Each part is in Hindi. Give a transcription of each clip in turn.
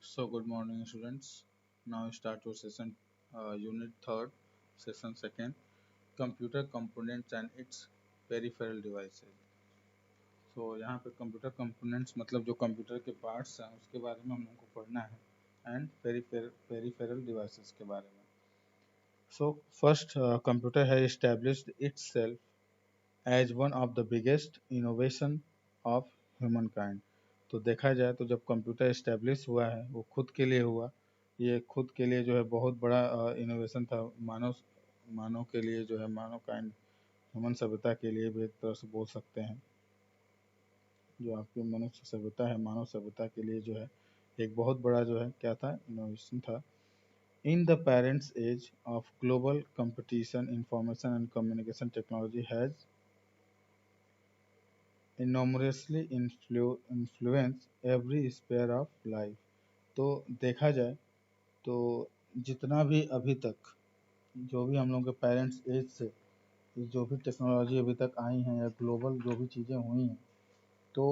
So good morning, students. Now start your session, unit third, session second, computer components and its peripheral devices. So यहाँ पे कंप्यूटर कंपोनेंट्स मतलब जो कंप्यूटर के पार्ट्स हैं उसके बारे में हम लोग को पढ़ना है एंड पेरिफेरल डिवाइसेस के बारे में. So first, computer has established itself as one of the biggest innovation of humankind. तो देखा जाए तो जब कंप्यूटर इस्टेब्लिश हुआ है वो खुद के लिए हुआ. ये खुद के लिए जो है बहुत बड़ा इनोवेशन था. मानव मानव के लिए जो है मानव काइंड ह्यूमन सभ्यता के लिए भी एक तरह से बोल सकते हैं. जो आपकी मनुष्य सभ्यता है मानव सभ्यता के लिए जो है एक बहुत बड़ा जो है क्या था इनोवेशन था. In the parents age of global competition, information and communication technology has enormously influence every sphere of life. तो देखा जाए तो जितना भी अभी तक जो भी हम लोग के पेरेंट्स एज से जो भी टेक्नोलॉजी अभी तक आई हैं या ग्लोबल जो भी चीज़ें हुई हैं तो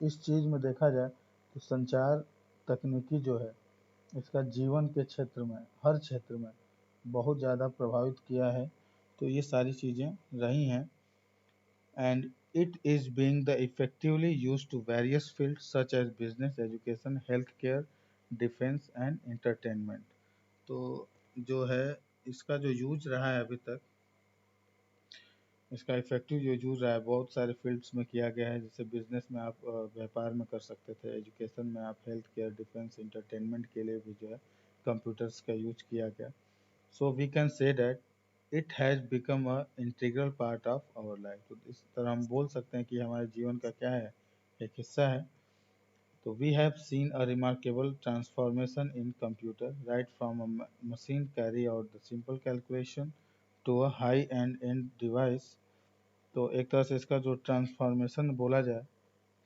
इस चीज़ में देखा जाए तो संचार तकनीकी जो है इसका जीवन के क्षेत्र में हर क्षेत्र में बहुत ज़्यादा प्रभावित किया है. तो ये सारी चीज़ें रही हैं and it is being the effectively used to various fields such as business, education, healthcare, defense and entertainment. तो जो है इसका जो यूज रहा है अभी तक इसका इफेक्टिव जो यूज रहा है बहुत सारे फील्ड्स में किया गया है. जैसे बिजनेस में आप व्यापार में कर सकते थे, एजुकेशन में आप हेल्थ केयर, डिफेंस, एंटरटेनमेंट के लिए भी जो है कंप्यूटर्स का यूज किया गया. So we can say that it has become a integral part of our life. तो इस तरह हम बोल सकते हैं कि हमारे जीवन का क्या है एक हिस्सा है. तो we have seen a remarkable transformation in computer right from a machine carry out the simple calculation to a high end device. तो एक तरह से इसका जो ट्रांसफॉर्मेशन बोला जाए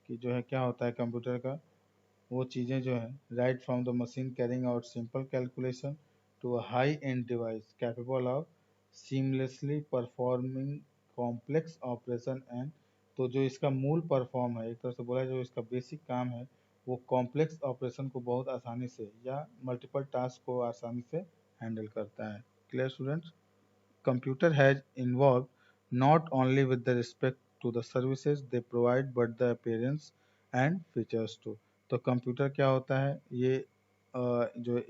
कि जो है क्या होता है कंप्यूटर का वो चीज़ें जो है right from the machine carrying out simple calculation to a high end device capable of seamlessly performing complex operation and. तो जो इसका मूल परफॉर्म है एक तरह से बोला जाए जो इसका बेसिक काम है वो कॉम्प्लेक्स ऑपरेशन को बहुत आसानी से या मल्टीपल टास्क को आसानी से हैंडल करता है. Clear students. Computer has evolved not only with the respect to the services they provide but the appearance and features too. तो कंप्यूटर क्या होता है ये जो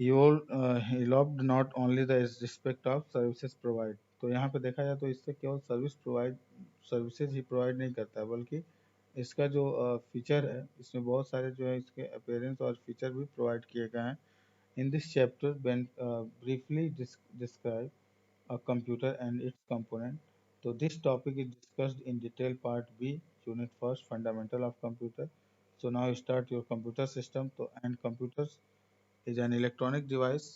evolved not only the respect of services provide. तो यहाँ पे देखा जाए तो इससे केवल सर्विसेज ही प्रोवाइड नहीं करता है बल्कि इसका जो फीचर है इसमें बहुत सारे जो है इसके अपीयरेंस और फीचर भी प्रोवाइड किए गए हैं. In this chapter, Ben briefly describe a computer and its component. So this topic is discussed in detail part B, unit first, fundamental of computer. So now start your computer system. So and computers is an electronic device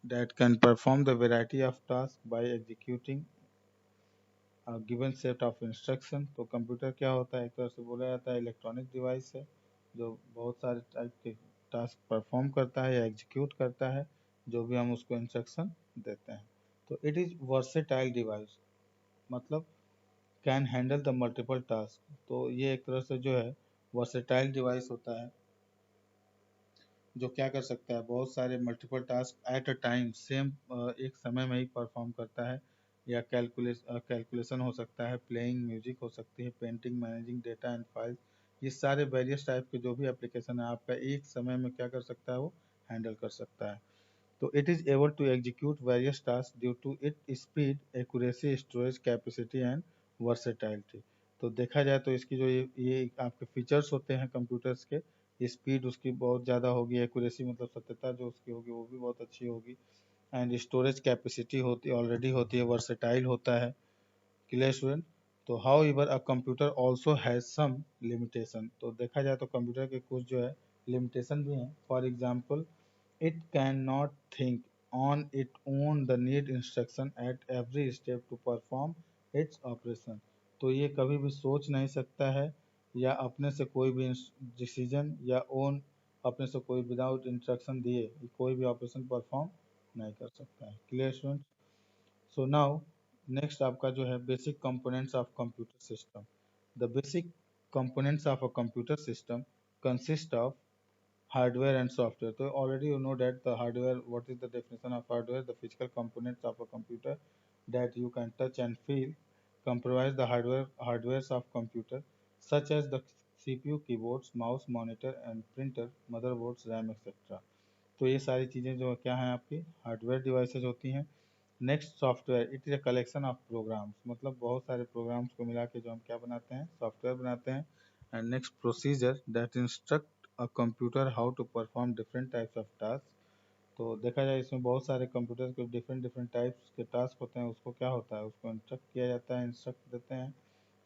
that can perform the variety of tasks by executing a given set of instruction. तो कंप्यूटर क्या होता है एक तरह से बोला जाता है इलेक्ट्रॉनिक डिवाइस है जो बहुत सारे टाइप के टास्क परफॉर्म करता है या एग्जीक्यूट करता है जो भी हम उसको इंस्ट्रक्शन देते हैं. तो इट इज़ वर्सेटाइल डिवाइस मतलब can handle the multiple task. तो ये एक तरह से जो है वर्सेटाइल डिवाइस होता है जो क्या कर सकता है बहुत सारे multiple task at a time same एक समय में ही परफॉर्म करता है. या कैलकुलेशन हो सकता है, प्लेइंग म्यूजिक हो सकती है, painting, managing data and files. ये सारे वेरियस टाइप के जो भी एप्लीकेशन है आपका एक समय में क्या कर सकता है वो हैंडल कर सकता है. तो it is able to execute various task due to it speed, accuracy, storage capacity and versatility. तो देखा जाए तो इसकी जो ये आपके फीचर्स होते हैं कंप्यूटर्स के स्पीड उसकी बहुत ज़्यादा होगी, एक्यूरेसी मतलब सत्यता जो उसकी होगी वो भी बहुत अच्छी होगी एंड स्टोरेज कैपेसिटी होती ऑलरेडी होती है, वर्सेटाइल होता है. Clear student. तो however a computer also has some limitation. तो देखा जाए तो कंप्यूटर के कुछ जो है लिमिटेशन भी हैं. For example it cannot think on its own the need instruction at every step to perform its operation. तो ये कभी भी सोच नहीं सकता है या अपने से कोई भी डिसीजन या ओन अपने से कोई विदाउट इंस्ट्रक्शन दिए कोई भी ऑपरेशन परफॉर्म नहीं कर सकता है. Clear student. So now next आपका जो है basic components of computer system. The basic components of a computer system consist of hardware and software. So already you know that the hardware, what is the definition of hardware? The physical components of a computer that you can touch and feel comprise the hardwares of computer, such as the CPU, keyboards, mouse, monitor and printer, motherboards, RAM etc. तो ये सारी चीज़ें जो क्या हैं आपकी हार्डवेयर डिवाइसेज होती हैं। Next software, it is a collection of programs, मतलब बहुत सारे प्रोग्राम्स को मिला के जो हम क्या बनाते हैं, सॉफ्टवेयर बनाते हैं। And next procedure that instruct a computer how to perform different types of task. तो देखा जाए इसमें बहुत सारे कंप्यूटर के डिफरेंट डिफरेंट टाइप्स के टास्क होते हैं, उसको क्या होता है, उसको इंस्ट्रक्ट किया जाता है, इंस्ट्रक्ट देते हैं।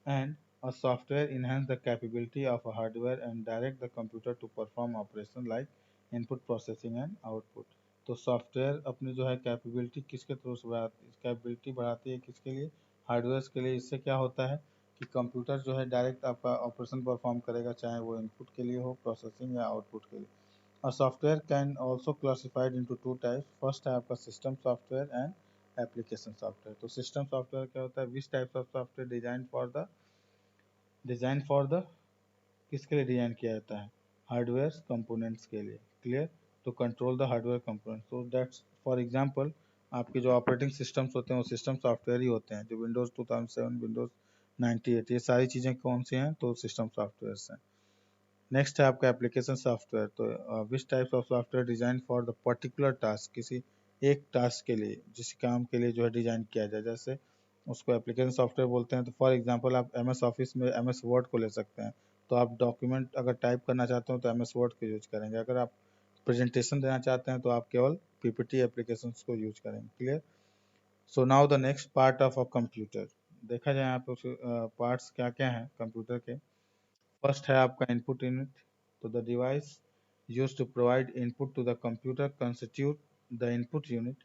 And a software enhance the capability of a hardware and direct the computer to perform operation like input processing and output। तो सॉफ्टवेयर अपनी जो है कैपेबिलिटी किसके थ्रू से बढ़ाती, कैपेबिलिटी बढ़ाती है किसके लिए, हार्डवेयर के लिए। इससे क्या होता है कि कंप्यूटर जो है डायरेक्ट आपका ऑपरेशन परफॉर्म करेगा, चाहे वो इनपुट के लिए हो, प्रोसेसिंग या आउटपुट के लिए। और software can also classified into two types. First है आपका system software and application software. तो सिस्टम सॉफ्टवेयर क्या होता है, which types of software design for the किसके लिए डिजाइन किया जाता है, हार्डवेयर कंपोनेंट्स के लिए। Clear, to control the hardware components. तो दैट्स फॉर एग्जांपल आपके जो ऑपरेटिंग सिस्टम्स होते हैं वो सिस्टम सॉफ्टवेयर ही होते हैं। जो विंडोज़ 2007, विंडोज़ 98, ये सारी चीज़ें कौन सी हैं, तो सिस्टम सॉफ्टवेयर हैं। नेक्स्ट है आपका एप्लीकेशन सॉफ्टवेयर। तो which types of software design for the particular task, किसी एक टास्क के लिए, जिस काम के लिए जो है डिजाइन किया जाए, जैसे उसको एप्लीकेशन सॉफ्टवेयर बोलते हैं। तो फॉर एग्जांपल आप एम एस ऑफिस में एम एस वर्ड को ले सकते हैं। तो आप डॉक्यूमेंट अगर टाइप करना चाहते हो तो एम एस वर्ड को यूज करेंगे। अगर आप प्रेजेंटेशन देना चाहते हैं तो आप केवल पीपीटी एप्लीकेशन को यूज करेंगे। Clear. So now the next part of a computer. देखा जाए यहाँ पे पार्ट्स क्या क्या हैं कंप्यूटर के। फर्स्ट है आपका इनपुट यूनिट। तो the device use to provide input to the computer constitute the input unit.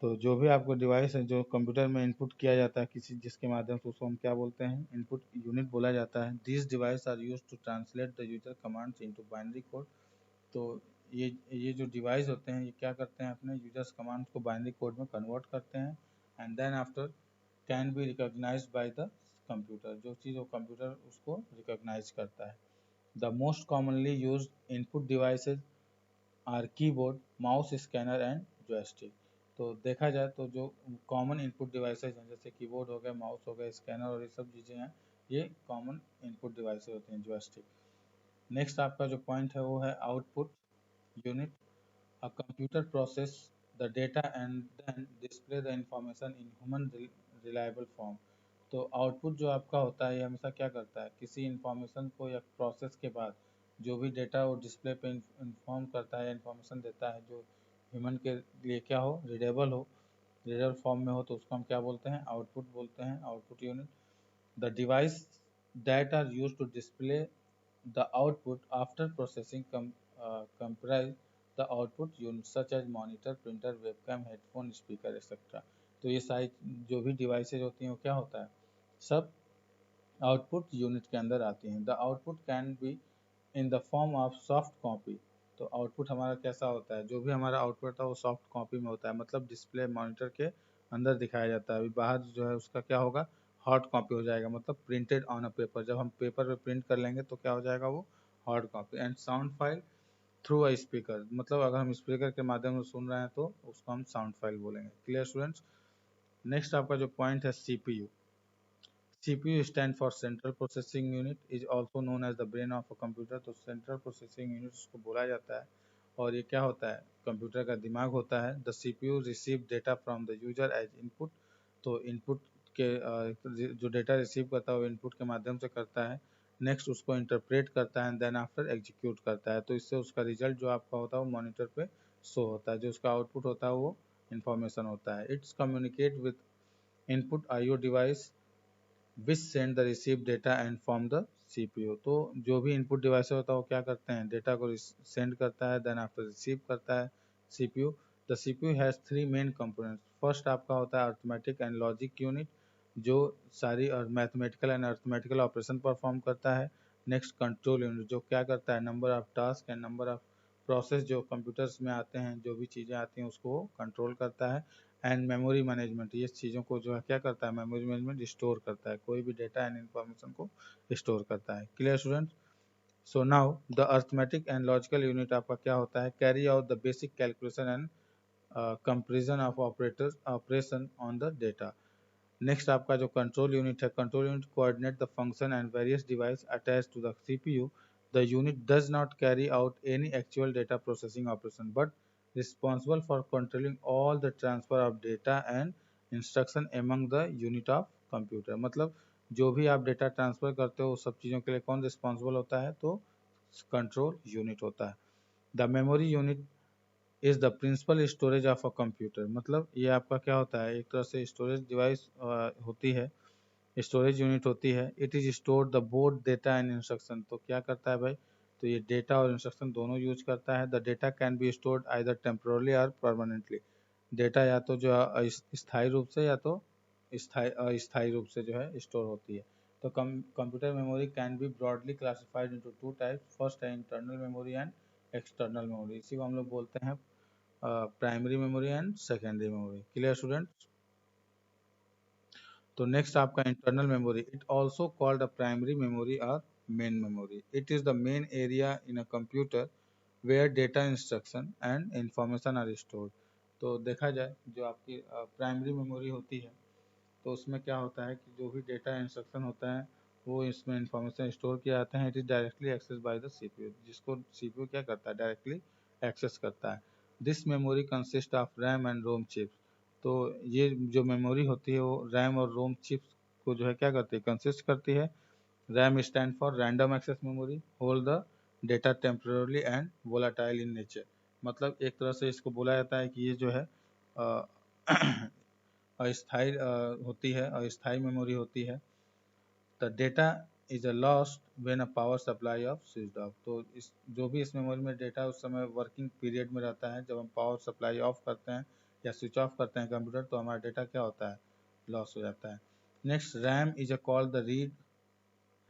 तो जो भी आपको डिवाइस है जो कंप्यूटर में इनपुट किया जाता है किसी, जिसके माध्यम से, उसको हम क्या बोलते हैं, इनपुट यूनिट बोला जाता है। This device are use to translate the user commands into binary code. तो ये जो डिवाइस होते हैं ये क्या करते हैं, अपने यूजर्स कमांड्स को बाइनरी कोड में कन्वर्ट करते हैं। And then after can be recognized by the computer. जो चीज़ वो कंप्यूटर उसको रिकॉग्नाइज करता है। The most commonly used input devices are keyboard, mouse, scanner and joystick. तो देखा जाए तो जो कॉमन इनपुट डिवाइसेज हैं, जैसे कीबोर्ड हो गया, माउस हो गया, स्कैनर और ये सब चीज़ें हैं, ये कॉमन इनपुट डिवाइसेज होते हैं, जॉयस्टिक। नेक्स्ट आपका जो पॉइंट है वो है output unit. A computer process the data and then display the information in human reliable form। तो आउटपुट जो आपका होता है ये हमेशा क्या करता है, किसी इंफॉर्मेशन को या प्रोसेस के बाद जो भी डेटा वो डिस्प्ले पे इन्फॉर्म करता है या इन्फॉर्मेशन देता है, जो ह्यूमन के लिए क्या हो, रीडेबल फॉर्म में हो, तो उसको हम क्या बोलते हैं, आउटपुट बोलते हैं, output unit. The device that are use to display the output after processing comprise the output unit such as monitor, printer, webcam, headphone, speaker etc। तो ये सारी जो भी डिवाइसेज होती हैं वो क्या होता है, सब आउटपुट यूनिट के अंदर आती हैं। The output can be in the form of soft copy. तो आउटपुट हमारा कैसा होता है, जो भी हमारा आउटपुट है वो सॉफ्ट कॉपी में होता है, मतलब डिस्प्ले मॉनिटर के अंदर दिखाया जाता है। अभी बाहर जो है उसका क्या होगा, हार्ड कॉपी हो जाएगा, मतलब प्रिंटेड ऑन अ पेपर। जब हम पेपर पे प्रिंट कर लेंगे तो क्या हो जाएगा, वो hard copy. And sound file through a speaker, मतलब अगर हम स्पीकर के माध्यम से सुन रहे हैं तो उसको हम साउंड फाइल बोलेंगे। Clear students. नेक्स्ट आपका जो पॉइंट है CPU. CPU stand for Central Processing Unit, is also known as the brain of a computer। तो Central Processing Unit उसको बोला जाता है, और ये क्या होता है, कंप्यूटर का दिमाग होता है। The CPU receive data from the user as input। तो इनपुट के जो डेटा रिसीव करता है वो इनपुट के माध्यम से करता है। नेक्स्ट उसको इंटरप्रेट करता है, देन आफ्टर एग्जीक्यूट करता है। तो इससे उसका रिजल्ट जो आपका होता है वो मॉनिटर पे शो होता है, जो उसका आउटपुट होता है वो इंफॉर्मेशन होता है। It's communicate with input IO device which send the receive data and from the CPU। तो जो भी इनपुट डिवाइस होता है वो क्या करते हैं, डेटा को सेंड करता है, देन आफ्टर रिसीव करता है CPU। The CPU has three main components. First आपका होता है अर्थमेटिक एंड लॉजिक यूनिट, जो सारी और mathematical and arithmetical operation perform करता है। नेक्स्ट कंट्रोल यूनिट, जो क्या करता है, number of task and number of process जो कंप्यूटर्स में आते हैं, जो भी चीज़ें आती हैं उसको कंट्रोल करता है। एंड मेमोरी मैनेजमेंट, ये चीज़ों को जो है क्या करता है, मेमोरी मैनेजमेंट स्टोर करता है, कोई भी डेटा एंड इन्फॉर्मेशन को स्टोर करता है। Clear student. So now the arithmetic and logical unit आपका क्या होता है, carry out the basic calculation and comparison of operation on the data. Next आपका जो कंट्रोल यूनिट है, control unit coordinate the function and various device attached to the CPU. The unit does not carry out any actual data processing operation but responsible for controlling all the transfer of data and instruction among the unit of computer. मतलब जो भी आप डेटा ट्रांसफर करते हो उस सब चीज़ों के लिए कौन रिस्पॉन्सिबल होता है, तो कंट्रोल यूनिट होता है। The memory unit is the principal storage of a computer. मतलब ये आपका क्या होता है, एक तरह से स्टोरेज डिवाइस होती है, स्टोरेज यूनिट होती है। It is store the both data and instruction. तो क्या करता है भाई, तो ये डेटा और इंस्ट्रक्शन दोनों यूज करता है। The data can be stored either temporarily और परमानेंटली। डेटा या तो जो स्थायी रूप से या तो अस्थायी रूप से जो है स्टोर होती है। तो computer memory can be broadly classified into two types. First है internal memory and external memory. इसी को हम लोग बोलते हैं primary memory and secondary memory. Clear student? तो नेक्स्ट आपका internal memory, it also called a primary memory or main memory. It is the main area in a computer where data instruction and information are stored. तो देखा जाए जो आपकी प्राइमरी मेमोरी होती है, तो उसमें क्या होता है कि जो भी डेटा इंस्ट्रक्शन होता है वो इसमें इंफॉर्मेशन स्टोर किया जाता है। It is directly access by the CPU, जिसको सीपीयू क्या करता है, डायरेक्टली एक्सेस करता है। This memory consist of RAM and ROM chips. तो ये जो मेमोरी होती है वो रैम और रोम चिप्स को जो है क्या करती है, कंसिस्ट करती है। RAM stand for random access memory, hold the data temporary and volatile in nature. मतलब एक तरह से इसको बोला जाता है कि ये जो है अस्थाई होती है, अस्थाई मेमोरी होती है। The data is a lost when a power supply of switched of. तो इस जो भी इस मेमोरी में डेटा उस समय वर्किंग पीरियड में रहता है, जब हम पावर सप्लाई ऑफ करते हैं या स्विच ऑफ करते हैं कंप्यूटर, तो हमारा डेटा क्या होता है, लॉस हो जाता है। Next, RAM is a called the read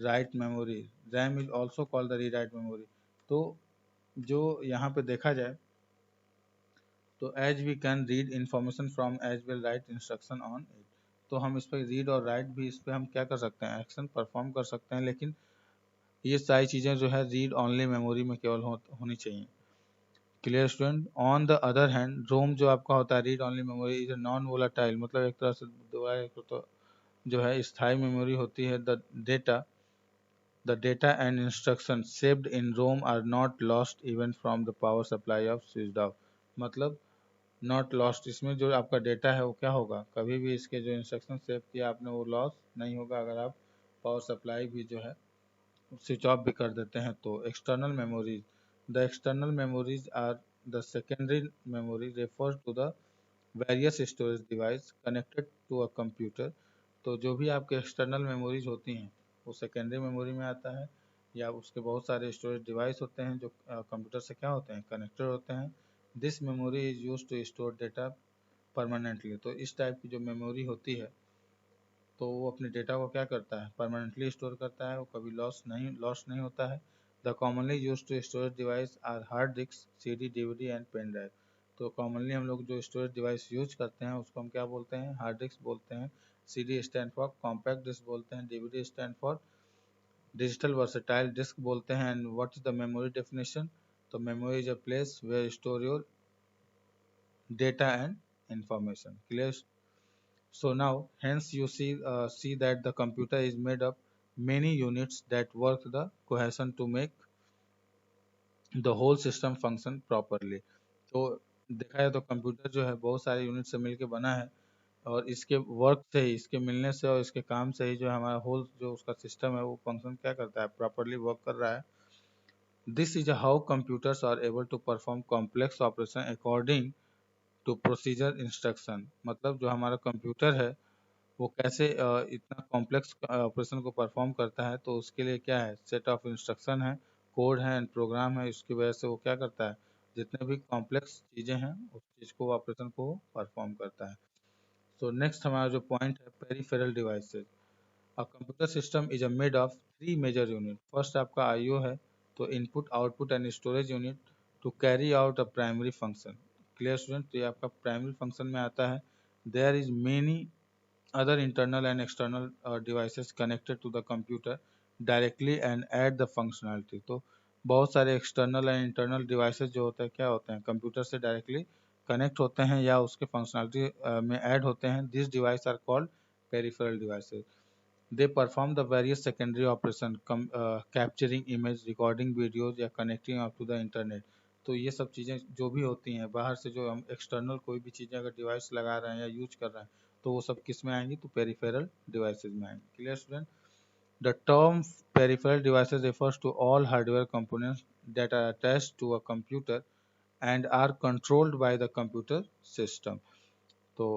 write memory. RAM is also called the read write memory. तो जो यहाँ पे देखा जाए तो as we can read information from as well write instruction on it. तो हम इस पर रीड और राइट भी, इस पर हम क्या कर सकते हैं, एक्शन परफॉर्म कर सकते हैं। लेकिन ये सारी चीज़ें जो है रीड ओनली मेमोरी में केवल होनी चाहिए। Clear student? On the other hand, ROM जो आपका होता है read only memory is non volatile. मतलब एक तरह से तो जो है स्थायी मेमोरी होती है। The data and instruction saved in ROM are not lost even from the power supply of switched off. मतलब नॉट लॉस्ट, इसमें जो आपका डेटा है वो क्या होगा, कभी भी इसके जो इंस्ट्रक्शन सेव किया आपने वो लॉस नहीं होगा अगर आप पावर सप्लाई भी जो है स्विच ऑफ भी कर देते हैं। तो external memories, the external memories are the secondary memory refers to the various storage device connected to a computer. तो जो भी आपके एक्सटर्नल मेमोरीज होती हैं वो सेकेंडरी मेमोरी में आता है, या उसके बहुत सारे स्टोरेज डिवाइस होते हैं जो कंप्यूटर से क्या होते हैं, कनेक्टेड होते हैं। This memory is use to store data permanently. तो इस टाइप की जो मेमोरी होती है तो वो अपने डेटा को क्या करता है, परमानेंटली स्टोर करता है, वो कभी लॉस नहीं होता है। The commonly use to storage device are hard disk, CD, DVD and pen drive. तो कॉमनली हम लोग जो स्टोरेज डिवाइस यूज करते हैं उसको हम क्या बोलते हैं, हार्ड डिस्क बोलते हैं। CD stand for compact disk बोलते हैं। DVD stand for digital versatile disk बोलते हैं। And what is the memory definition? तो memory is a place where store your data and information. Clear? So now hence you see that the computer is made up many units that work the cohesion to make the whole system function properly। तो देखा जाए तो कंप्यूटर जो है बहुत सारे यूनिट से मिलकर बना है, और इसके वर्क से ही, इसके मिलने से और इसके काम से ही जो हमारा होल जो उसका सिस्टम है वो फंक्शन क्या करता है, प्रॉपरली वर्क कर रहा है। This is how computers are able to perform complex operation according to procedure instruction. मतलब जो हमारा कंप्यूटर है वो कैसे इतना कॉम्प्लेक्स ऑपरेशन को परफॉर्म करता है, तो उसके लिए क्या है, सेट ऑफ इंस्ट्रक्शन है, कोड है एंड प्रोग्राम है। इसकी वजह से वो क्या करता है, जितने भी कॉम्प्लेक्स चीज़ें हैं उस चीज़ को, ऑपरेशन को परफॉर्म करता है। सो नेक्स्ट हमारा जो पॉइंट है, peripheral devices. A computer system is a made of three major unit. First आपका आईओ है, तो input output and storage unit to carry out a primary function. Clear student? तो ये आपका प्राइमरी फंक्शन में आता है। There is many other internal and external devices connected to the computer directly and add the functionality. तो बहुत सारे एक्सटर्नल एंड इंटरनल डिवाइसेस जो होते हैं क्या होते हैं, कंप्यूटर से डायरेक्टली कनेक्ट होते हैं या उसके फंक्शनैलिटी में ऐड होते हैं। This device are called peripheral devices. They perform the various secondary operation capturing image, recording videos या connecting up to the internet। तो ये सब चीज़ें जो भी होती हैं बाहर से, जो हम एक्सटर्नल कोई भी चीज़ें अगर डिवाइस लगा रहे हैं या यूज कर रहे हैं, तो वो सब किस में आएंगी, तो पेरिफेरल डिवाइसेस में आएंगी। Clear student? The term peripheral devices refers to all hardware components that are attached to a computer and are controlled by the computer system। तो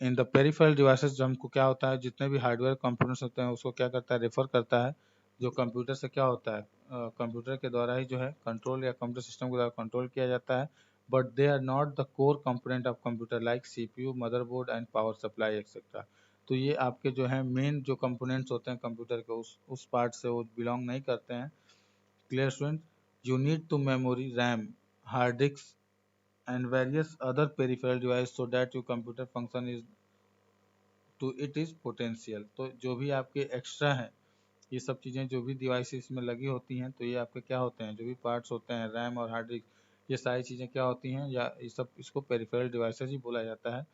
इन द पेरिफेरल डिवाइसेस जो हमको क्या होता है, जितने भी हार्डवेयर कंपोनेंट्स होते हैं उसको क्या करता है, रेफर करता है, जो कंप्यूटर से क्या होता है, कंप्यूटर के द्वारा ही जो है कंट्रोल या कंप्यूटर सिस्टम के द्वारा कंट्रोल किया जाता है। But they are not the core component of computer like CPU, motherboard and power supply etcetera. तो ये आपके जो है मेन जो कंपोनेंट्स होते हैं कंप्यूटर के, उस पार्ट से वो बिलोंग नहीं करते हैं। Clear student? You need to memory, RAM, hard disk and various other peripheral device so that your computer function is to it is potential। तो जो भी आपके एक्स्ट्रा हैं, ये सब चीज़ें जो भी डिवाइस इसमें लगी होती हैं, तो ये आपके क्या होते हैं, जो भी पार्ट्स होते हैं, रैम और हार्ड डिस्क, ये सारी चीज़ें क्या होती हैं, या ये सब इसको पेरिफेरल डिवाइसेस ही बोला जाता है।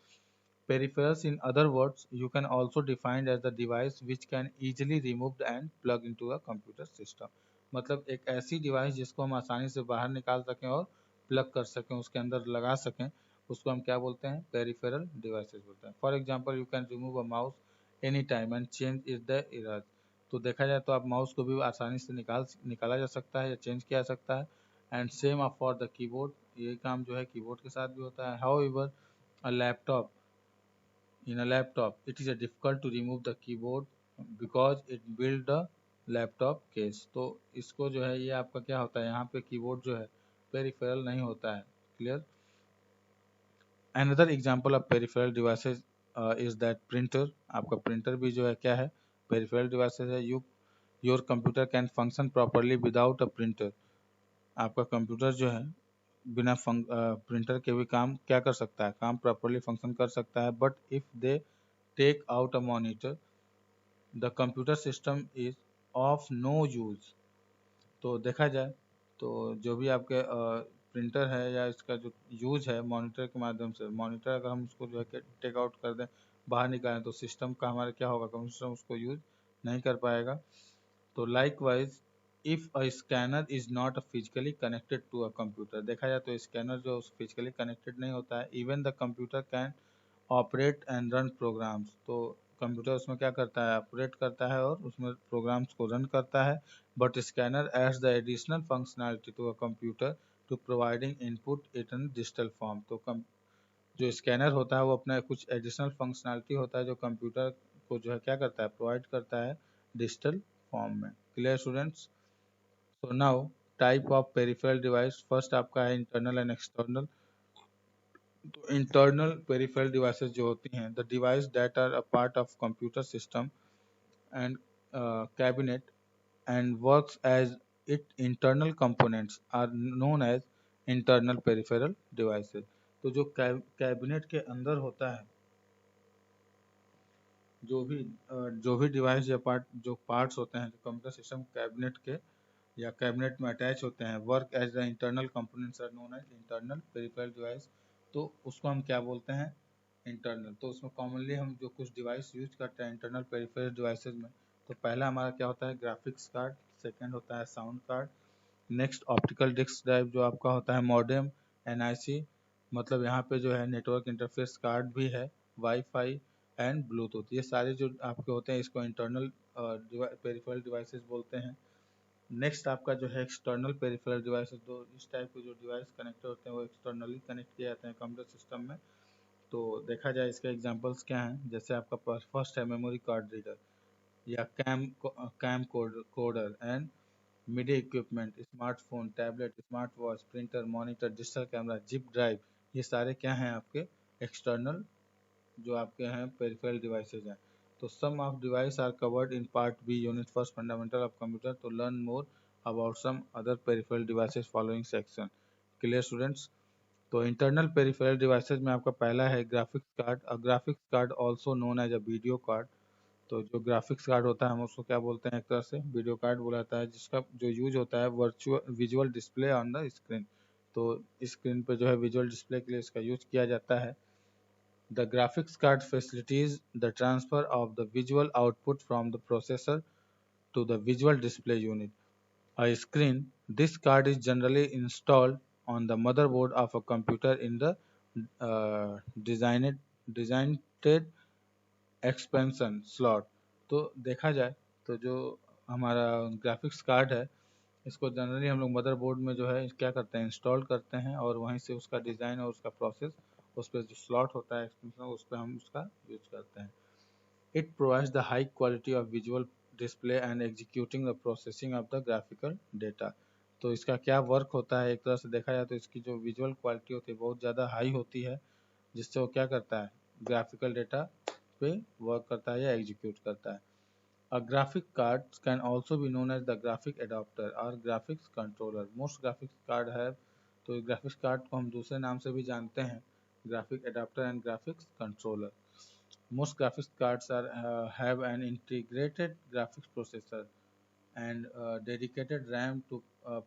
Peripherals, in other words, you can also define as the device which can easily removed and plug into a computer system। मतलब एक ऐसी डिवाइस जिसको हम आसानी से बाहर निकाल सकें और प्लग कर सकें, उसके अंदर लगा सकें, उसको हम क्या बोलते हैं, पेरिफेरल डिवाइसेस बोलते हैं। For example, you can remove a mouse any time and change is the erase. तो देखा जाए तो आप माउस को भी आसानी से निकाला जा सकता है या चेंज किया जा सकता है। And same for the keyboard, ये काम जो है कीबोर्ड के साथ भी होता है। However a laptop, in a laptop it is difficult to remove the keyboard because it build the laptop case। तो इसको जो है ये आपका क्या होता है, यहाँ पे कीबोर्ड जो है पेरिफेरल नहीं होता है। Clear? Another example of peripheral devices is that printer. आपका प्रिंटर भी जो है क्या है, पेरिफेरल डिवाइसेस है। Your computer can function properly without a printer. आपका कंप्यूटर जो है बिना प्रिंटर के भी काम क्या कर सकता है, काम प्रॉपरली फंक्शन कर सकता है। But if they take out a monitor, the computer system is of no use. तो देखा जाए तो जो भी आपके प्रिंटर है या इसका जो यूज है मॉनिटर के माध्यम से, मॉनिटर अगर हम उसको जो है कि टेक आउट कर दें, बाहर निकालें, तो सिस्टम का हमारा क्या होगा, कंप्यूटर सिस्टम उसको यूज नहीं कर पाएगा। तो likewise if a scanner is not physically connected to a computer, देखा जाए तो स्कैनर जो फिजिकली कनेक्टेड नहीं होता है, even the computer can operate and run programs. तो कंप्यूटर उसमें क्या करता है, ऑपरेट करता है और उसमें प्रोग्राम्स को रन करता है। But scanner adds the additional functionality to a computer to providing input it in digital form. तो जो स्कैनर होता है वो अपना कुछ एडिशनल फंक्शनैलिटी होता है जो कंप्यूटर को जो है क्या करता है, प्रोवाइड करता है डिजिटल फॉर्म में। Clear students? So now type of peripheral device, first आपका है इंटरनल एंड एक्सटर्नल। तो इंटरनल पेरिफेरल डिवाइसेस जो होती हैं, the device that are a part of computer system and cabinet and works as it internal components are known as internal peripheral devices. तो जो कैबिनेट के अंदर होता है, जो भी डिवाइस या जो पार्ट्स होते हैं, जो कंप्यूटर सिस्टम कैबिनेट के या कैबिनेट में अटैच होते हैं, work as the internal components are known as internal peripheral device. तो उसको हम क्या बोलते हैं, इंटरनल। तो उसमें कॉमनली हम जो कुछ डिवाइस यूज करते हैं इंटरनल पेरिफेरल डिवाइसेस में, तो पहला हमारा क्या होता है, ग्राफिक्स कार्ड। सेकेंड होता है sound card. Next optical disk drive जो आपका होता है, मॉडेम, एनआईसी, मतलब यहाँ पे जो है नेटवर्क इंटरफेस कार्ड भी है, वाईफाई एंड ब्लूटूथ। ये सारे जो आपके होते हैं इसको इंटरनल पेरिफेरल डिवाइसेस बोलते हैं। नेक्स्ट आपका जो है एक्सटर्नल पेरिफेरल डिवाइसेस, दो इस टाइप के जो डिवाइस कनेक्टर होते हैं वो एक्सटर्नली कनेक्ट किए जाते हैं कंप्यूटर सिस्टम में। तो देखा जाए इसके एग्जांपल्स क्या हैं, जैसे आपका फर्स्ट है मेमोरी कार्ड रीडर या camcorder and media equipment, smartphone, tablet, smart watch, printer, monitor, digital camera, zip drive. ये सारे क्या हैं आपके एक्सटर्नल जो आपके हैं पेरिफेरल डिवाइसेज हैं। तो some of device are covered in part B unit first fundamental of computer. तो learn more about some other peripheral devices following section. Clear students? तो इंटरनल पेरिफेरल डिवाइसेज में आपका पहला है graphics card. A graphics card also known as a video card. तो जो ग्राफिक्स कार्ड होता है हम उसको क्या बोलते हैं, एक तरह से वीडियो कार्ड बोला जाता है, जिसका जो यूज होता है virtual visual display on the screen. तो स्क्रीन पे जो है विजुअल डिस्प्ले के लिए इसका यूज किया जाता है। The graphics card facilities the transfer of the visual output from the processor to the visual display unit, a screen. This card is generally installed on the motherboard of a computer in the designated expansion slot. तो देखा जाए तो जो हमारा ग्राफिक्स कार्ड है, इसको जनरली हम लोग मदरबोर्ड में जो है क्या करते हैं, इंस्टॉल करते हैं, और वहीं से उसका डिज़ाइन और उसका प्रोसेस, उस पर जो स्लॉट होता है एक्सपेंशन, उस पर हम उसका यूज करते हैं। It provides the high quality of visual display and executing the processing of the graphical data। तो इसका क्या वर्क होता है, एक तरह से देखा जाए तो इसकी जो विजुअल क्वालिटी होती है बहुत ज़्यादा हाई होती है, जिससे वो क्या करता है, ग्राफिकल डेटा पे वर्क करता है या एग्जीक्यूट करता है। A graphic card can also be known as the graphic adapter or graphics controller. Most graphics card have, तो ग्राफिक्स कार्ड को हम दूसरे नाम से भी जानते हैं, graphic adapter and graphics controller. Most graphics cards have an integrated graphics processor and dedicated RAM to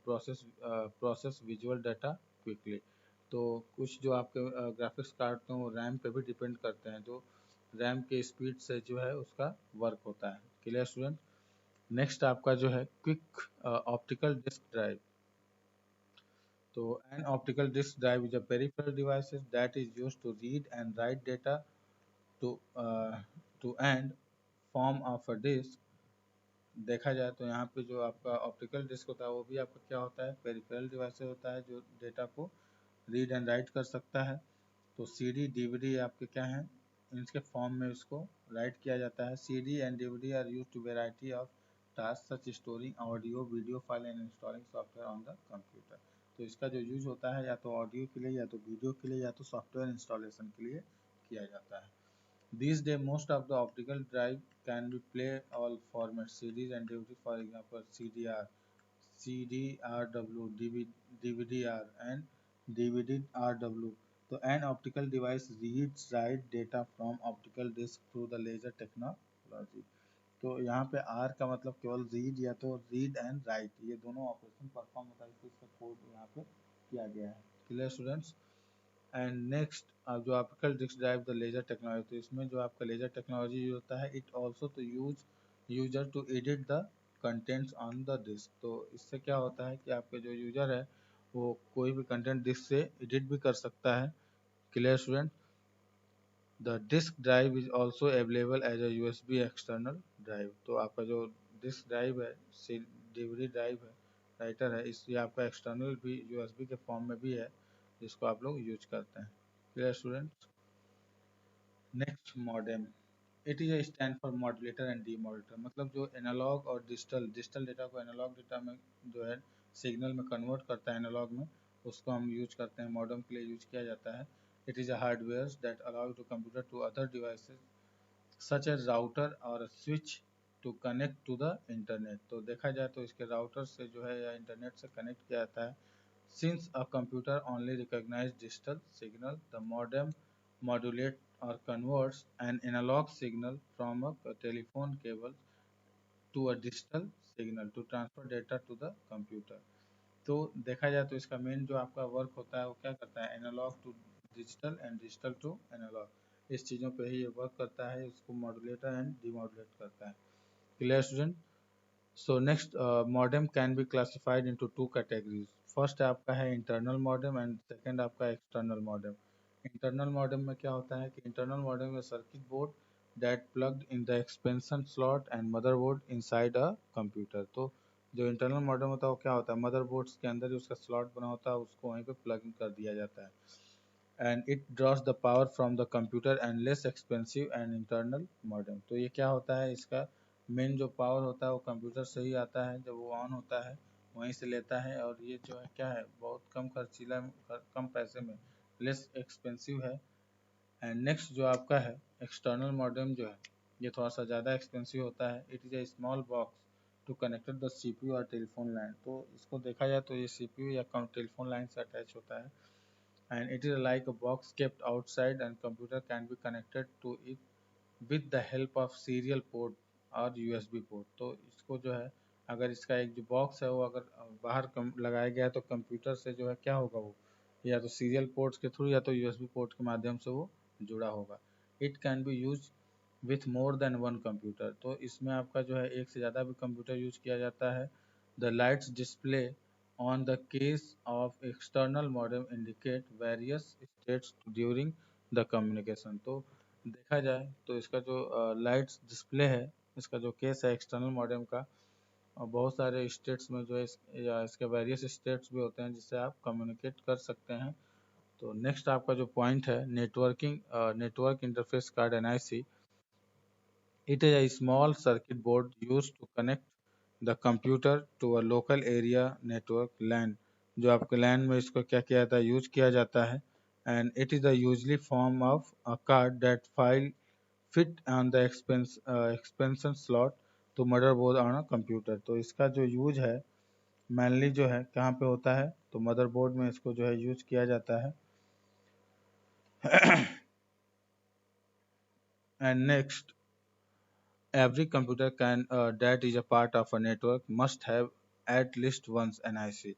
process visual data quickly। तो कुछ जो आपके ग्राफिक्स कार्ड हैं वो रैम पे भी डिपेंड करते हैं, जो रैम के स्पीड से जो है उसका वर्क होता है। Clear student. नेक्स्ट आपका जो है क्विक ऑप्टिकल डिस्क ड्राइव। तो an optical disk drive is a peripheral device that is used to read and write data to to end form of a disk। देखा जाए तो यहाँ पे जो आपका ऑप्टिकल डिस्क होता है वो भी आपका क्या होता है, पेरिफेरल डिवाइस होता है, जो डेटा को रीड एंड राइट कर सकता है। तो सीडी डीवीडी आपके क्या हैं, इनके फॉर्म में इसको राइट किया जाता है। CD and DVD are use to variety of task such storing audio video file and installing software on the computer. तो इसका जो यूज होता है या तो ऑडियो के लिए, या तो वीडियो के लिए, या तो सॉफ्टवेयर इंस्टॉलेशन के लिए किया जाता है। These days, most of the optical drive can be play all formats, CDs and DVD, for example, CDR, CDRW, DVD-R, and DVD-RW. So, an optical device reads write data from optical disc through the laser technology। तो यहाँ पे R का मतलब केवल रीड या तो रीड एंड राइट, ये दोनों ऑपरेशन परफॉर्म होता है, इसका कोड यहाँ पे किया गया है। Clear students. एंड नेक्स्ट जो optical disk drive the laser technology, तो इसमें जो आपका लेजर टेक्नोलॉजी यूज होता है, it also to use user to edit the contents on the disk. तो इससे क्या होता है कि आपके जो यूजर है वो कोई भी कंटेंट डिस्क से एडिट भी कर सकता है। Clear student. The disk drive is also available as a USB external drive. तो आपका जो डिस्क ड्राइव है, डीवीडी ड्राइव है, राइटर है, इसलिए आपका एक्सटर्नल भी यूएसबी के फॉर्म में भी है, जिसको आप लोग यूज करते हैं। Clear student. Next modem, it is a stand for modulator and demodulator. मतलब जो एनालॉग और डिजिटल डेटा को एनालॉग डेटा में जो है सिग्नल में कन्वर्ट करता है एनालॉग में, उसको हम यूज करते हैं, मॉडेम के लिए यूज किया जाता है। It is a hardware that allow to computer to other devices such as router or switch to connect to the internet. तो देखा जाए तो इसके राउटर से जो है या इंटरनेट से कनेक्ट किया जाता है। Since a computer only recognizes digital signal, the modem modulates or converts an analog signal from a telephone cable to a digital signal to transfer data to the computer। तो देखा जाए तो इसका मेन जो आपका वर्क होता है वो क्या करता है, analogue to digital and digital to analogue, इस चीज़ों पे ही ये वर्क करता है, इसको मॉड्यूलेटर एंड डीमॉड्यूलेट करता है। Clear student. So next, modem can be classified into two categories। First आपका है इंटरनल मॉडेम एंड सेकंड आपका एक्सटर्नल मॉडेम। इंटरनल मॉडेम में क्या होता है कि इंटरनल मॉडेम में circuit board that plugged in the expansion slot and motherboard inside a computer. तो जो इंटरनल मॉडेम होता है वो क्या होता है, मदरबोर्ड्स के अंदर ही उसका स्लॉट बना होता है, उसको वहीं पे प्लग इन कर दिया जाता है। And it draws the power from the computer and less expensive and internal modem. तो ये क्या होता है, इसका मेन जो पावर होता है वो कंप्यूटर से ही आता है, जब वो ऑन होता है वहीं से लेता है, और ये जो है क्या है, बहुत कम खर्चीला, कम पैसे में, लेस एक्सपेंसिव है। एंड नेक्स्ट जो आपका है एक्सटर्नल मॉडेम जो है, ये थोड़ा सा ज़्यादा एक्सपेंसिव होता है। It is a small box to connected the CPU और टेलीफोन लाइन। तो इसको देखा जाए तो ये सीपीयू या टेलीफोन लाइन से अटैच होता है। And it is like a box kept outside and computer can be connected to it with the help of serial port और यूएसबी पोर्ट। तो इसको जो है, अगर इसका एक जो बॉक्स है वो अगर बाहर लगाया गया है तो कंप्यूटर से जो है क्या होगा, वो या तो सीरियल पोर्ट्स के थ्रू या तो यूएसबी पोर्ट के माध्यम से वो जुड़ा होगा। It can be use with more than one computer. तो इसमें आपका जो है एक से ज़्यादा भी कंप्यूटर यूज किया जाता है। The lights display on the case of external modem indicate various states during the communication। तो देखा जाए तो इसका जो लाइट्स डिस्प्ले है, इसका जो केस है एक्सटर्नल मॉडेम का, बहुत सारे स्टेट्स में जो है या इसके वेरियस स्टेट्स भी होते हैं जिससे आप कम्युनिकेट कर सकते हैं। तो नेक्स्ट आपका जो पॉइंट है networking, network interface card NIC. It is a small circuit board used to connect the computer to a local area network LAN। जो आपके LAN में इसको क्या किया जाता है, यूज किया जाता है। And it is the usually form of a card that file fit on the expansion slot to motherboard on a computer। तो इसका जो यूज है mainly जो है कहाँ पे होता है, तो मदरबोर्ड में इसको जो है यूज किया जाता है। And next, every computer can that is a part of a network must have at least once NIC।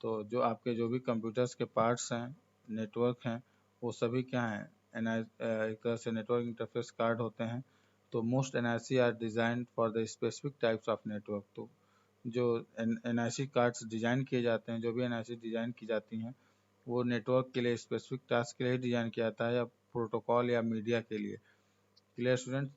तो जो आपके जो भी कंप्यूटर्स के पार्ट्स हैं, नेटवर्क हैं, वो सभी क्या हैं, एक तरह से नेटवर्क इंटरफेस कार्ड होते हैं। तो most NIC are design for the specific types of network. तो जो NIC कार्ड्स डिज़ाइन किए जाते हैं, जो भी NIC डिज़ाइन की जाती हैं, वो नेटवर्क के लिए स्पेसिफिक टास्क के लिए डिज़ाइन किया जाता है या प्रोटोकॉल या मीडिया के लिए। Clear student?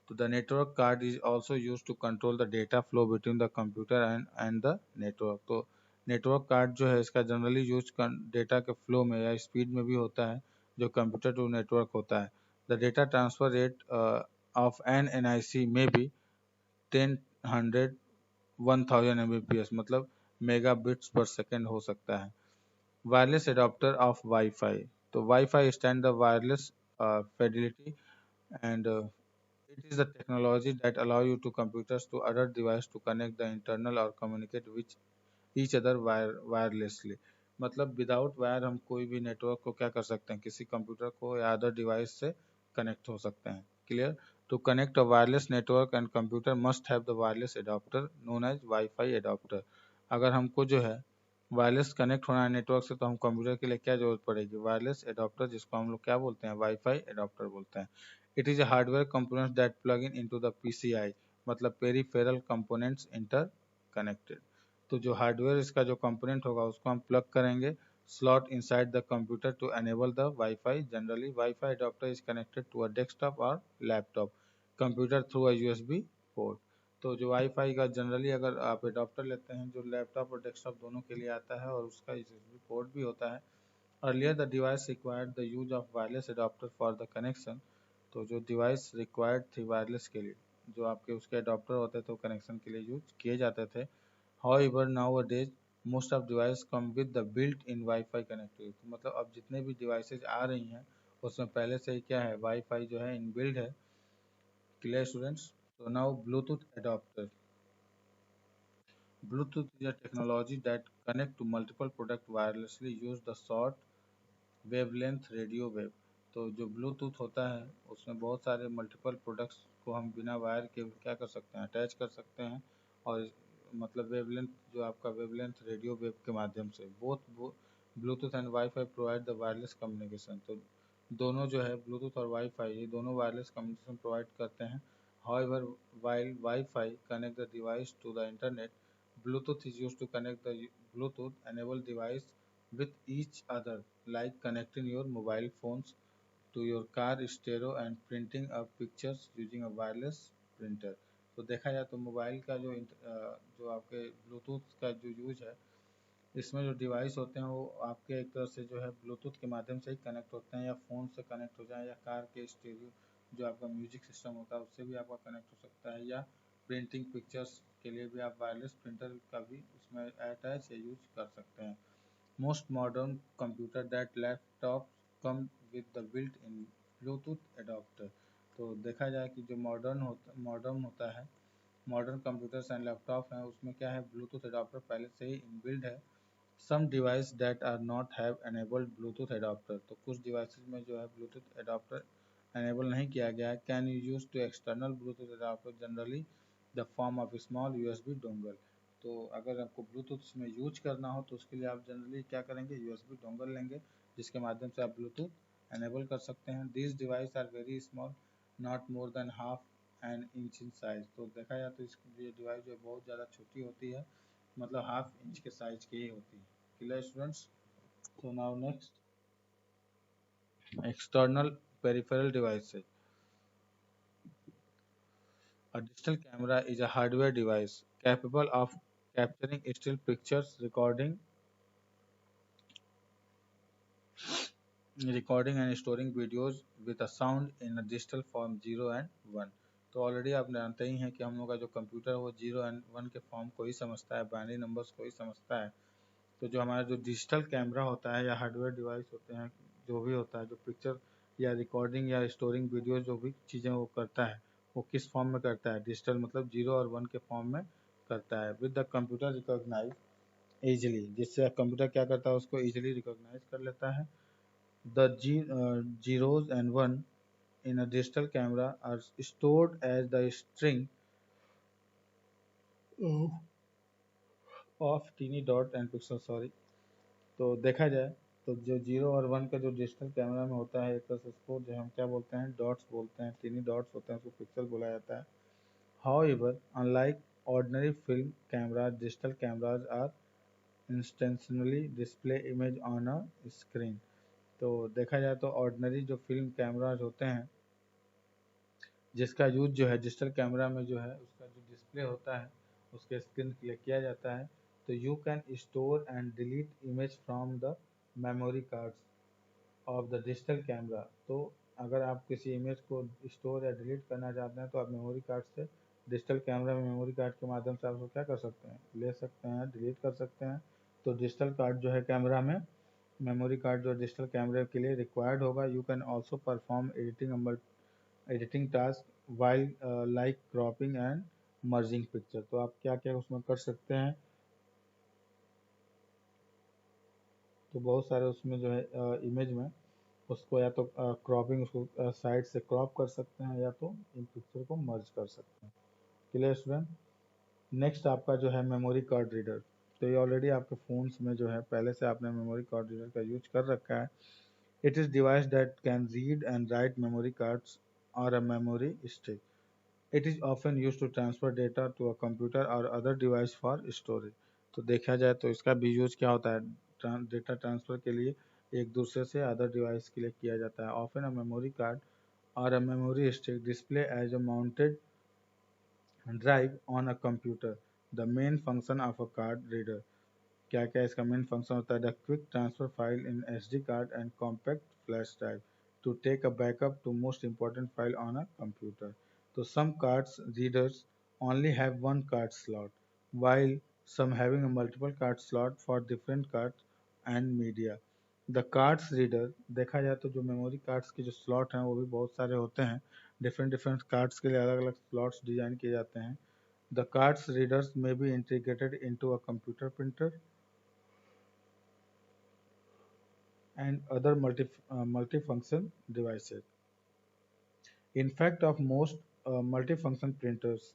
तो the network card is also use to control the data flow between the computer and the network. तो नेटवर्क कार्ड जो है इसका जनरली यूज डेटा के फ्लो में या स्पीड में भी होता है जो कंप्यूटर टू नेटवर्क होता है। The data transfer rate of an N I C may be 10, 100, 1000 Mbps, मतलब मेगा बिट्स पर सेकेंड हो सकता है। Wireless adapter of WiFi. तो WiFi stand the wireless fidelity and it is the technology that allow you to computers to other device to connect the internal or communicate with each other wirelessly। मतलब विदाउट वायर हम कोई भी नेटवर्क को क्या कर सकते हैं, किसी कंप्यूटर को या अदर डिवाइस से कनेक्ट हो सकते हैं। Clear? To connect a wireless network and computer must have the wireless adapter known as WiFi adapter. अगर हमको जो है वायरलेस कनेक्ट होना है नेटवर्क से तो हम कंप्यूटर के लिए क्या जरूरत पड़ेगी, वायरलेस एडाप्टर, जिसको हम लोग क्या बोलते हैं, वाईफाई एडाप्टर बोलते हैं। It is a hardware components that plug in into the PCI, मतलब पेरिफेरल कंपोनेंट्स इंटर कनेक्टेड। तो जो हार्डवेयर इसका जो कंपोनेंट होगा उसको हम प्लग करेंगे slot inside the computer to enable the WiFi. Generally WiFi adapter is connected to a desktop or laptop computer through a USB port. तो जो वाईफाई का जनरली अगर आप एडाप्टर लेते हैं जो लैपटॉप और डेस्कटॉप दोनों के लिए आता है और उसका यूएसबी पोर्ट भी होता है। Earlier the device required the use of wireless adapter for the connection. तो जो डिवाइस रिक्वायर्ड थी वायरलेस के लिए, जो आपके उसके अडॉप्टर होते थे वो कनेक्शन के लिए यूज किए जाते थे। However, nowadays most of devices come with the built-in Wi-Fi connectivity। तो मतलब अब जितने भी डिवाइसेज आ रही हैं उसमें पहले से ही क्या है, वाईफाई जो है इनबिल्ड है। Clear students? तो now Bluetooth adapter. Bluetooth is a technology that connect to multiple product wirelessly use the short wavelength radio wave। तो जो ब्लूटूथ होता है उसमें बहुत सारे मल्टीपल प्रोडक्ट्स को हम बिना वायर के क्या कर सकते हैं, अटैच कर सकते हैं। और मतलब वेवलेंथ, जो आपका वेवलेंथ रेडियो वेव के माध्यम से both Bluetooth and wifi provide the wireless communication. तो दोनों जो है ब्लूटूथ और वाईफाई ये दोनों वायरलेस कम्युनिकेशन प्रोवाइड करते हैं। However, while Wi-Fi connect the device to the internet, Bluetooth is used to connect the Bluetooth enable device with each other, like connecting your mobile phones to your car stereo and printing up pictures using a wireless printer। तो देखा जाए तो मोबाइल का जो आपके ब्लूटूथ का जो यूज है, इसमें जो डिवाइस होते हैं वो आपके एक तरह से जो है ब्लूटूथ के माध्यम से ही कनेक्ट होते हैं, या फ़ोन से कनेक्ट हो जाए, या कार के स्टीरियो जो आपका म्यूजिक सिस्टम होता है उससे भी आपका कनेक्ट हो सकता है, या प्रिंटिंग पिक्चर्स के लिए भी आप वायरलेस प्रिंटर का भी उसमें अटैच या यूज कर सकते हैं। Most modern computer that laptop come with the built in Bluetooth adapter. तो देखा जाए कि जो मॉडर्न होता है, मॉडर्न कंप्यूटर्स एंड लैपटॉप हैं उसमें क्या है, ब्लूटूथ एडाप्टर पहले से ही इनबिल्ड है। Some device that are not have enabled Bluetooth adapter. तो कुछ डिवाइसेस में जो है ब्लूटूथ एडाप्टर एनेबल नहीं किया गया है। Can you use to external Bluetooth adapter generally the form of small USB dongle. तो अगर आपको ब्लूटूथ में यूज करना हो तो उसके लिए आप जनरली क्या करेंगे, यूएसबी डोंगल लेंगे जिसके माध्यम से आप ब्लूटूथ एनेबल कर सकते हैं। This device are very small, not more than half an inch in size. तो देखा जाए तो इसकी डिवाइस जो बहुत ज़्यादा छोटी होती है, मतलब हाफ इंच के साइज की ही होती है। Clear students? So now next, external peripheral devices. A digital camera is a hardware device capable of capturing still pictures, recording and storing videos with a sound in a digital form 0 and 1। तो ऑलरेडी आप जानते ही हैं कि हम लोग का जो कंप्यूटर है वो 0 एंड 1 के फॉर्म को ही समझता है, बाइनरी नंबर्स को ही समझता है। तो जो हमारा जो डिजिटल कैमरा होता है या हार्डवेयर डिवाइस होते हैं, जो भी होता है, जो पिक्चर या रिकॉर्डिंग या स्टोरिंग वीडियो जो भी चीज़ें वो करता है, वो किस फॉर्म में करता है, डिजिटल मतलब 0 और 1 के फॉर्म में करता है। With the computer recognise easily, जिससे कंप्यूटर क्या करता है, उसको ईजिली रिकॉग्नाइज कर लेता है। The zeros and 1 in a digital camera are stored as the string of teeny dot and pixel, sorry. तो देखा जाए तो जो 0 और 1 का जो डिजिटल कैमरा में होता है, एक तरह से उसको जो हम क्या बोलते हैं, डॉट्स बोलते हैं, टीनी डॉट्स होते हैं, उसको पिक्सल बोला जाता है। However unlike ordinary film camera, digital cameras are instantaneously display image on a screen. तो देखा जाए तो ऑर्डिनरी जो फिल्म कैमराज होते हैं जिसका यूज जो है डिजिटल कैमरा में जो है उसका जो डिस्प्ले होता है उसके स्क्रीन के लिए किया जाता है। तो you can store and delete image from the memory cards of the digital camera. तो अगर आप किसी इमेज को स्टोर या डिलीट करना चाहते हैं तो आप मेमोरी कार्ड से, डिजिटल कैमरा में मेमोरी कार्ड के माध्यम से आप उसको क्या कर सकते हैं, ले सकते हैं, डिलीट कर सकते हैं। तो डिजिटल कार्ड जो है कैमरा में, मेमोरी कार्ड जो डिजिटल कैमरे के लिए रिक्वायर्ड होगा। You can also perform editing task while like cropping and merging picture. तो आप क्या क्या उसमें कर सकते हैं, तो बहुत सारे उसमें जो है इमेज में उसको या तो क्रॉपिंग, उसको साइड से क्रॉप कर सकते हैं या तो इन पिक्चर को मर्ज कर सकते हैं। Clear student? नेक्स्ट आपका जो है मेमोरी कार्ड रीडर। तो ये ऑलरेडी आपके फ़ोन्स में जो है पहले से आपने मेमोरी कार्ड रीडर का यूज कर रखा है। It is device that can read and write memory cards or a memory stick. It is often use to transfer data to a computer or other device for storage. तो देखा जाए तो इसका भी यूज क्या होता है, डेटा ट्रांसफर के लिए एक दूसरे से अदर डिवाइस के लिए किया जाता है। Often a memory card or a memory stick display as a mounted drive on a computer. The main function of a card reader, क्या क्या इसका मेन फंक्शन होता है, the quick transfer file in SD card and compact flash drive to take a backup to most important file on a computer. तो some cards readers only have one card slot, while some having a multiple card slot for different cards and media. The cards reader, देखा जाए तो जो मेमोरी कार्ड्स के जो स्लॉट हैं वो भी बहुत सारे होते हैं, डिफरेंट डिफरेंट कार्ड्स के लिए अलग अलग स्लॉट्स डिजाइन किए जाते हैं। द कार्ड्स रीडर्स में be integrated into a computer printer and other multifunction devices. In fact, of most multifunction printers,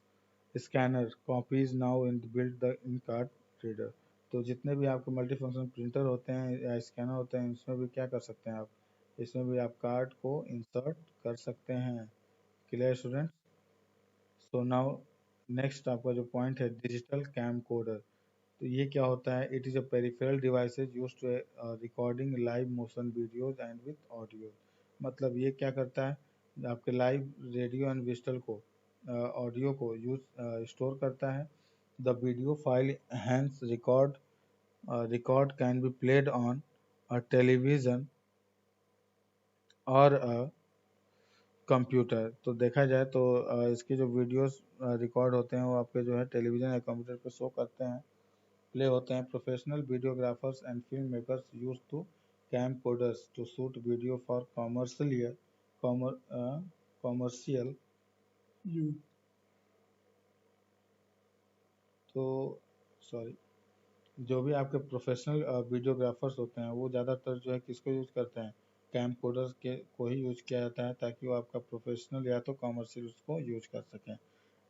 scanner copies now in built the in card reader। तो जितने भी आपके मल्टीफंक्शन प्रिंटर होते हैं या स्कैनर होते हैं, इसमें भी क्या कर सकते हैं आप, इसमें भी आप कार्ड को इंसर्ट कर सकते हैं। Clear student? So now next आपका जो पॉइंट है डिजिटल कैम कोडर। तो ये क्या होता है, it is a peripheral devices use to recording live motion videos and with audio. मतलब ये क्या करता है, आपके लाइव रेडियो एंड डिजिटल को, ऑडियो को यूज स्टोर करता है। The video file hence record can be played on a television और कंप्यूटर। तो देखा जाए तो इसके जो वीडियोस रिकॉर्ड होते हैं वो आपके जो है टेलीविज़न या कंप्यूटर पे शो करते हैं, प्ले होते हैं। Professional videographers and film makers use to camcorders to shoot video for commercial use. तो सॉरी, जो भी आपके प्रोफेशनल वीडियोग्राफर्स होते हैं वो ज़्यादातर जो है किसको यूज़ करते हैं, कैम कोडर के को ही यूज किया जाता है ताकि वो आपका प्रोफेशनल या तो कॉमर्शियल उसको यूज कर सकें।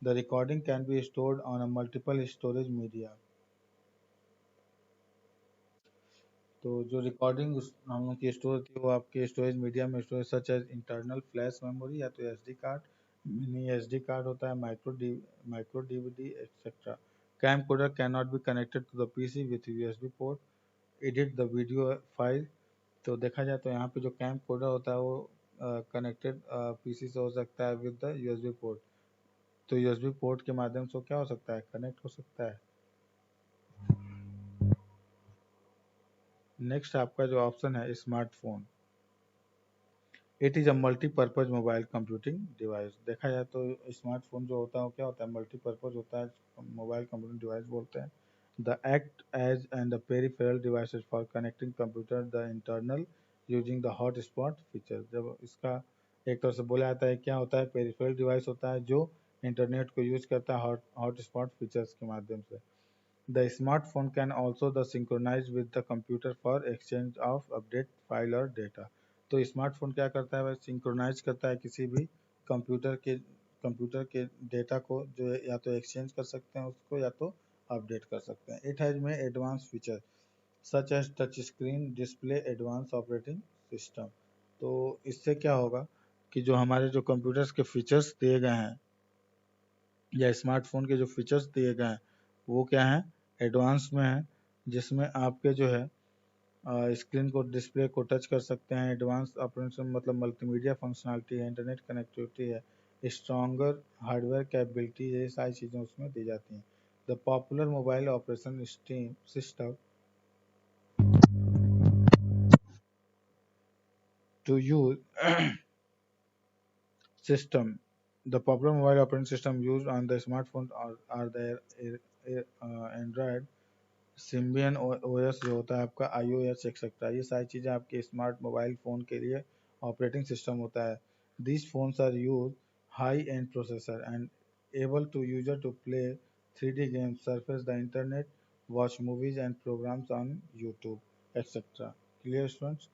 The recording can be stored on a multiple storage media. तो जो रिकॉर्डिंग हम लोग की स्टोर थी वो आपके स्टोरेज मीडिया में storage such as internal flash memory या तो SD card, mini SD card होता है, micro DVD etcetera. Camcorder can not be connected to the PC with USB port, edit the video file. तो देखा जाए तो यहाँ पे जो कैम कोडर होता है वो कनेक्टेड पीसी से हो सकता है विद द यूएसबी पोर्ट। तो यूएसबी पोर्ट के माध्यम से वो क्या हो सकता है, कनेक्ट हो सकता है। नेक्स्ट आपका जो ऑप्शन है smartphone. It is a multipurpose mobile computing device. देखा जाए तो स्मार्टफोन जो होता है वो क्या होता है, मल्टीपर्पज़ होता है, मोबाइल कंप्यूटिंग डिवाइस बोलते हैं। The act as and the peripheral devices for connecting computer the internal using the hotspot feature. जब इसका एक तरह से बोला जाता है क्या होता है, पेरिफेरल डिवाइस होता है जो इंटरनेट को यूज करता है हॉटस्पॉट फीचर्स के माध्यम से। The smartphone can also the synchronize with the computer for exchange of update file और data। तो स्मार्टफोन क्या करता है, वह सिंक्रोनाइज करता है किसी भी कंप्यूटर के डेटा को, जो या तो एक्सचेंज कर सकते हैं उसको या तो अपडेट कर सकते हैं। It has many advance feature such as touch screen display advance operating system. तो इससे क्या होगा कि जो हमारे जो कंप्यूटर्स के फीचर्स दिए गए हैं या स्मार्टफोन के जो फीचर्स दिए गए हैं वो क्या हैं, एडवांस में है, जिसमें आपके जो है स्क्रीन को डिस्प्ले को टच कर सकते हैं, एडवांस ऑपरेशन मतलब मल्टीमीडिया फंक्शनलिटी है, इंटरनेट कनेक्टिविटी है, स्ट्रॉन्गर हार्डवेयर कैपेबिलिटी, ये सारी चीज़ें उसमें दी जाती हैं। The popular mobile operation system to use system. The popular mobile operating system used on the smartphone are the Android, Symbian OS जो होता है आपका, iOS एक्सेट्रा। ये सारी चीज़ें आपके स्मार्ट मोबाइल फ़ोन के लिए ऑपरेटिंग सिस्टम होता है। These phones are use high end processor and able to user to play 3D games, surface the internet, watch movies and programs on YouTube, etc. Clear students?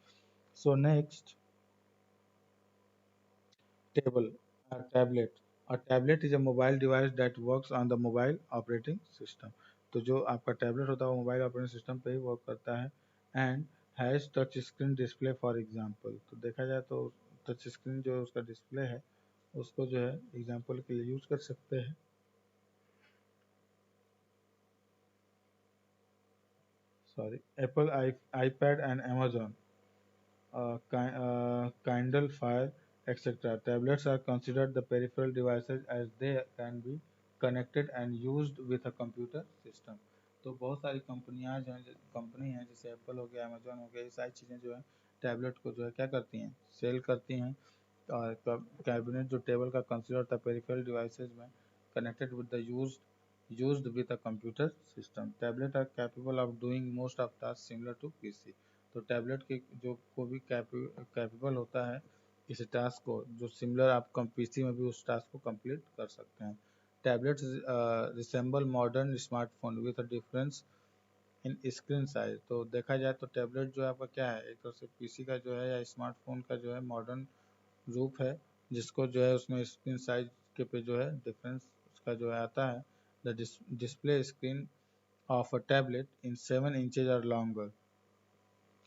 So next, table, a tablet. A tablet is a mobile device that works on the mobile operating system। तो जो आपका टैबलेट होता है वो मोबाइल ऑपरेटिंग सिस्टम पे ही वर्क करता है। And has touch screen display for example. तो देखा जाए तो टच स्क्रीन जो उसका डिस्प्ले है उसको जो है एग्जांपल के लिए यूज़ कर सकते हैं। Sorry, Apple iPad and Amazon Kindle Fire, etc. Tablets are considered the peripheral devices as they can be connected and used with a computer system। तो बहुत सारी कंपनी हैं जैसे एप्पल हो गया, अमेजोन हो गया, ये सारी चीज़ें जो है टैबलेट को जो है क्या करती हैं, सेल करती हैं। और कैबिनेट जो टेबल का कंसिडर था पेरिफेरल डिवाइसेज में connected with the used with a computer system। Tablet are capable of doing most of task similar to PC. तो टैबलेट के जो को भी कैपेबल होता है किसी टास्क को जो सिमिलर आप पीसी में भी उस टास्क को कंप्लीट कर सकते हैं। Tablets resemble modern smartphone with a difference in screen size. तो देखा जाए तो टैबलेट जो है आपका क्या है, एक तरह से पीसी का जो है या स्मार्टफोन का जो है मॉडर्न रूप है, जिसको जो है उसमें स्क्रीन साइज के पे जो है डिफरेंस उसका जो है आता है। The display screen of a tablet in 7 inches और लॉन्गर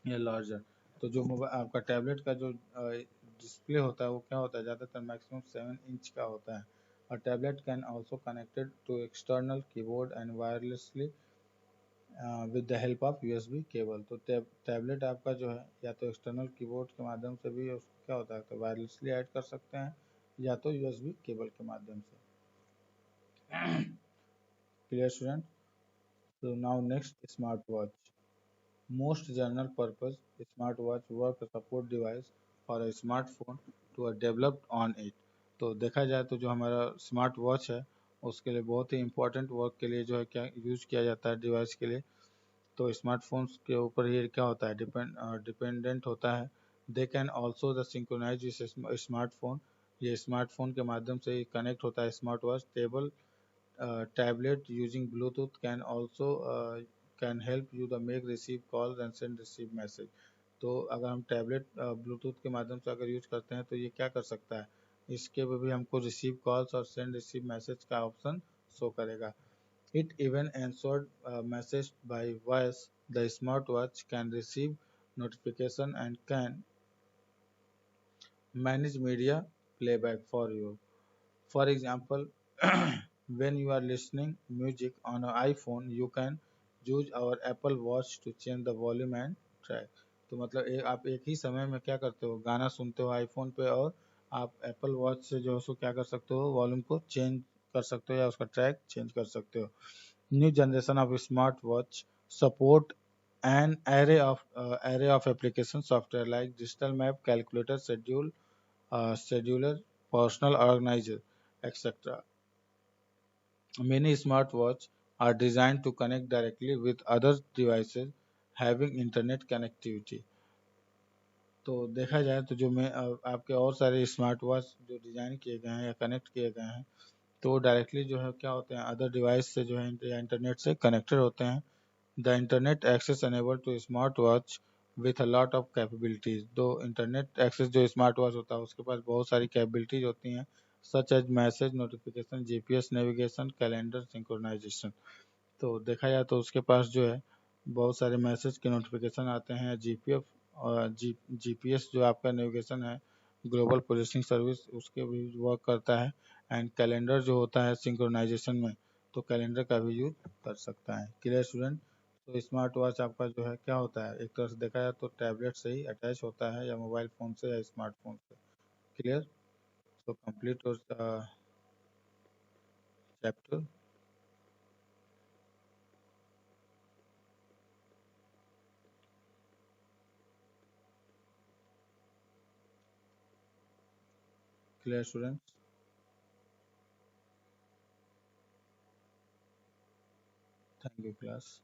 या लार्जर। तो जो मोबाइल आपका टैबलेट का जो डिस्प्ले होता है वो क्या होता है, ज़्यादातर मैक्सिमम 7 इंच का होता है। और tablet can also connected to external keyboard and wirelessly with the help of USB cable. तो टैबलेट आपका जो है या तो एक्सटर्नल कीबोर्ड के माध्यम से भी उसको क्या होता है तो वायरलेसली ऐड कर सकते हैं या तो यूएसबी केबल के माध्यम से। Clear student? तो now next, smart watch. Most general purpose smartwatch work a support device for a smartphone to are developed on it। तो देखा जाए तो जो हमारा स्मार्ट वॉच है उसके लिए बहुत ही इंपॉर्टेंट वर्क के लिए जो है क्या यूज़ किया जाता है डिवाइस के लिए। तो स्मार्टफोन्स के ऊपर ही क्या होता है, डिपेंडेंट होता है। They can also the synchronise smartphone. ये स्मार्टफोन के माध्यम से ही कनेक्ट होता है smart watch. Tablet using Bluetooth can also can help you to make receive calls and send receive message। तो अगर हम टैबलेट ब्लूटूथ के माध्यम से अगर यूज करते हैं तो ये क्या कर सकता है, इसके पे भी हमको रिसीव कॉल्स और सेंड रिसीव मैसेज का ऑप्शन शो करेगा। It even ensured message bye voice. The smart watch can receive notification and can manage media playback for you. For example, when you are listening music on an iPhone, you can use our Apple Watch to change the volume and track. तो मतलब आप एक ही समय में क्या करते हो, गाना सुनते हो आईफोन पे, और आप एप्पल वॉच से जो है उसको क्या कर सकते हो, वॉल्यूम को चेंज कर सकते हो या उसका ट्रैक चेंज कर सकते हो। New generation of smartwatch support an array of application software like digital map, calculator, scheduler, personal organizer, etc. Many smartwatches are designed to connect directly with other devices having internet connectivity. तो देखा जाए तो जो मैं आपके और सारे स्मार्ट वॉच जो डिज़ाइन किए गए हैं या कनेक्ट किए गए हैं, तो डायरेक्टली जो है क्या होते हैं, अदर डिवाइस से जो है या इंटरनेट से कनेक्टेड होते हैं। The internet access enable to smart watch with a lot of capabilities. तो इंटरनेट एक्सेस जो स्मार्ट वॉच होता है उसके पास बहुत सारी कैपेबिलिटीज होती हैं, such as message notification, GPS navigation, calendar synchronisation. तो देखा जाए तो उसके पास जो है बहुत सारे मैसेज के नोटिफिकेशन आते हैं, जीपीएफ और जीपीएस जो आपका नेविगेशन है, ग्लोबल पोजीशनिंग सर्विस, उसके भी वर्क करता है। एंड कैलेंडर जो होता है सिंक्रोनाइजेशन में, तो कैलेंडर का भी यूज कर सकता है। Clear student? तो स्मार्ट वॉच आपका जो है क्या होता है, एक तरह से देखा जाए तो टैबलेट से ही अटैच होता है, या मोबाइल फ़ोन से या स्मार्टफोन से। क्लियर? तो complete chapter. Clear student? Thank you class.